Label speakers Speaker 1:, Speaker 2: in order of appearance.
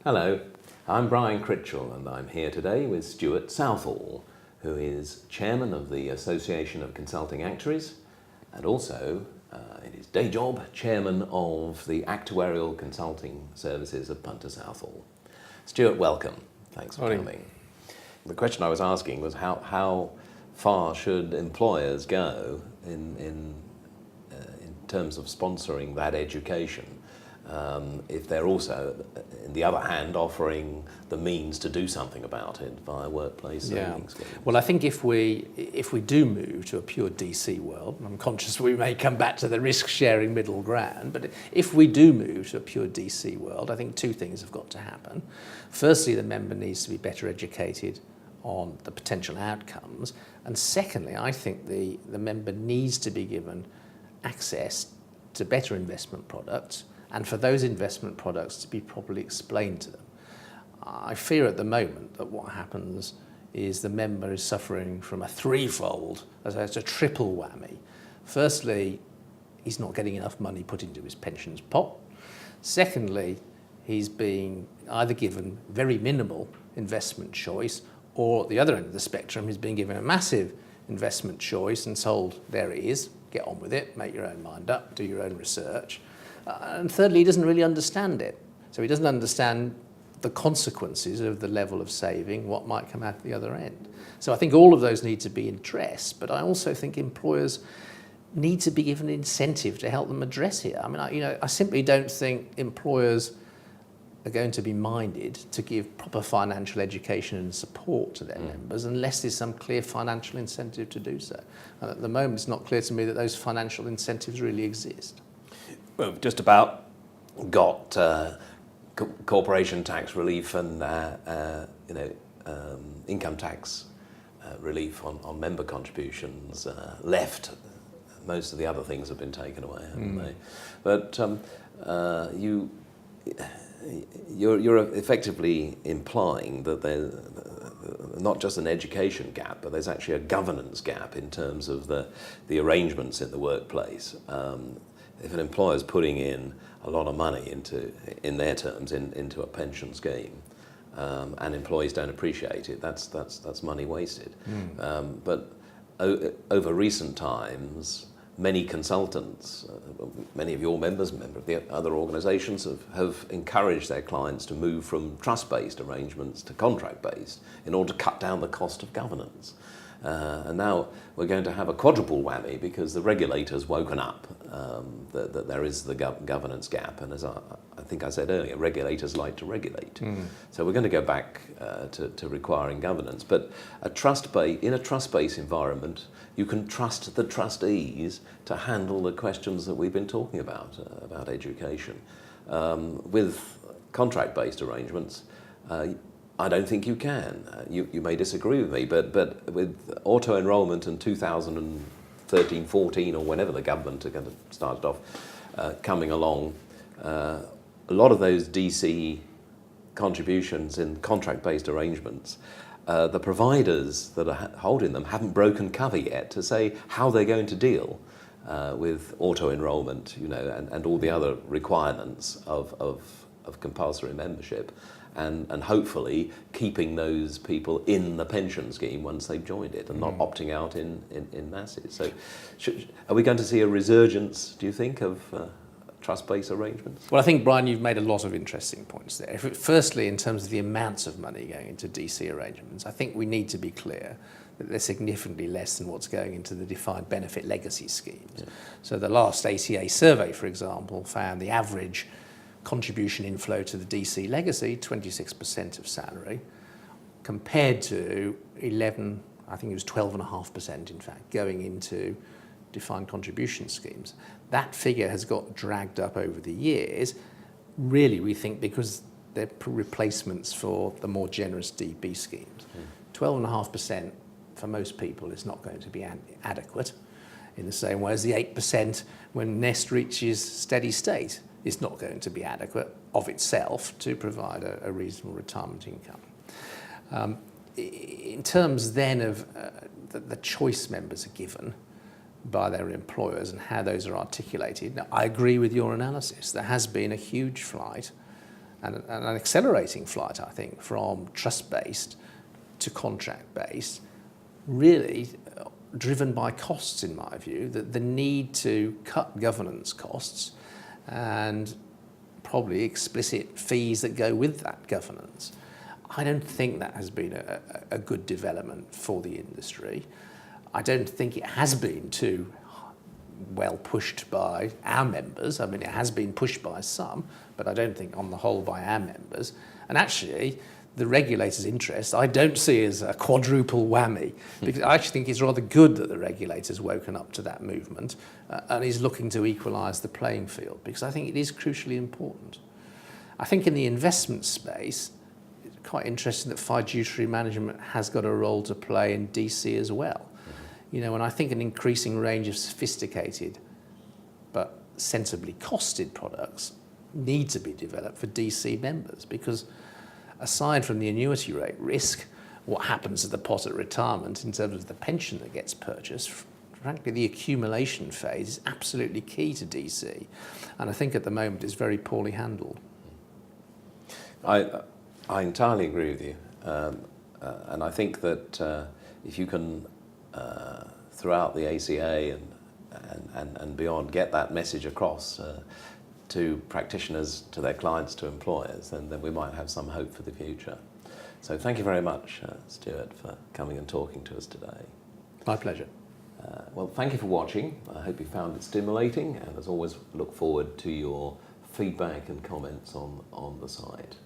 Speaker 1: Hello, I'm Brian Critchell and I'm here today with Stuart Southall, who is Chairman of the Association of Consulting Actuaries and also, in his day job, Chairman of the Actuarial Consulting Services of Punter Southall. Stuart, welcome. Thanks for coming. The question I was asking was how far should employers go in terms of sponsoring that education if they're also, on the other hand, offering the means to do something about it via workplace savings schemes?
Speaker 2: Well, I think if we do move to a pure DC world, and I'm conscious we may come back to the risk-sharing middle ground, but if we do move to a pure DC world, I think two things have got to happen. Firstly, the member needs to be better educated on the potential outcomes, and secondly, I think the member needs to be given access to better investment products, and for those investment products to be properly explained to them. I fear at the moment that what happens is the member is suffering from a threefold, as it's a triple whammy. Firstly, he's not getting enough money put into his pensions pot. Secondly, he's being either given very minimal investment choice, or at the other end of the spectrum, he's being given a massive investment choice and told, there it is, get on with it, make your own mind up, do your own research. And thirdly, he doesn't really understand it. So he doesn't understand the consequences of the level of saving, what might come out the other end. So I think all of those need to be addressed, but I also think employers need to be given an incentive to help them address it. I mean, I simply don't think employers are going to be minded to give proper financial education and support to their members unless there's some clear financial incentive to do so. And at the moment, it's not clear to me that those financial incentives really exist.
Speaker 1: Well, we've just about got corporation tax relief and income tax relief on member contributions left. Most of the other things have been taken away, haven't they? But you're effectively implying that there's not just an education gap, but there's actually a governance gap in terms of the arrangements in the workplace. If an employer is putting in a lot of money in their terms, into a pension scheme, and employees don't appreciate it, that's money wasted. But over recent times, many consultants, many of your members, members of the other organisations, have encouraged their clients to move from trust-based arrangements to contract-based in order to cut down the cost of governance. And now we're going to have a quadruple whammy because the regulator's woken up that there is the governance gap, and as I think I said earlier, regulators like to regulate. So we're going to go back to requiring governance. But in a trust-based environment, you can trust the trustees to handle the questions that we've been talking about education. With contract-based arrangements, I don't think you can. You may disagree with me, but with auto-enrolment in 2013-14 or whenever the government started off coming along, a lot of those DC contributions in contract-based arrangements, the providers that are holding them haven't broken cover yet to say how they're going to deal with auto-enrolment, and all the other requirements of compulsory membership. And hopefully keeping those people in the pension scheme once they've joined it and not opting out in masses. So are we going to see a resurgence, do you think, of trust-based arrangements?
Speaker 2: Well, I think, Brian, you've made a lot of interesting points there. Firstly, in terms of the amounts of money going into DC arrangements, I think we need to be clear that they're significantly less than what's going into the defined benefit legacy schemes. Yeah. So the last ACA survey, for example, found the average contribution inflow to the DC legacy, 26% of salary, compared to 12.5% in fact, going into defined contribution schemes. That figure has got dragged up over the years, really we think because they're replacements for the more generous DB schemes. 12.5% for most people is not going to be adequate, in the same way as the 8% when Nest reaches steady state is not going to be adequate of itself to provide a reasonable retirement income. In terms then of the choice members are given by their employers and how those are articulated, now, I agree with your analysis. There has been a huge flight and an accelerating flight, I think, from trust-based to contract-based, really driven by costs, in my view, that the need to cut governance costs and probably explicit fees that go with that governance. I don't think that has been a good development for the industry. I don't think it has been too well pushed by our members. I mean, it has been pushed by some, but I don't think on the whole by our members. And actually, the regulator's interest I don't see as a quadruple whammy, because I actually think it's rather good that the regulator's woken up to that movement and is looking to equalise the playing field, because I think it is crucially important. I think in the investment space, it's quite interesting that fiduciary management has got a role to play in DC as well. You know, and I think an increasing range of sophisticated but sensibly costed products need to be developed for DC members, because aside from the annuity rate risk, what happens at the pot at retirement in terms of the pension that gets purchased, frankly, the accumulation phase is absolutely key to DC, and I think at the moment it's very poorly handled.
Speaker 1: I entirely agree with you, and I think that if you can throughout the ACA and beyond get that message across to practitioners, to their clients, to employers, then we might have some hope for the future. So thank you very much, Stuart, for coming and talking to us today.
Speaker 2: My pleasure.
Speaker 1: Well, thank you for watching. I hope you found it stimulating, and as always, look forward to your feedback and comments on the site.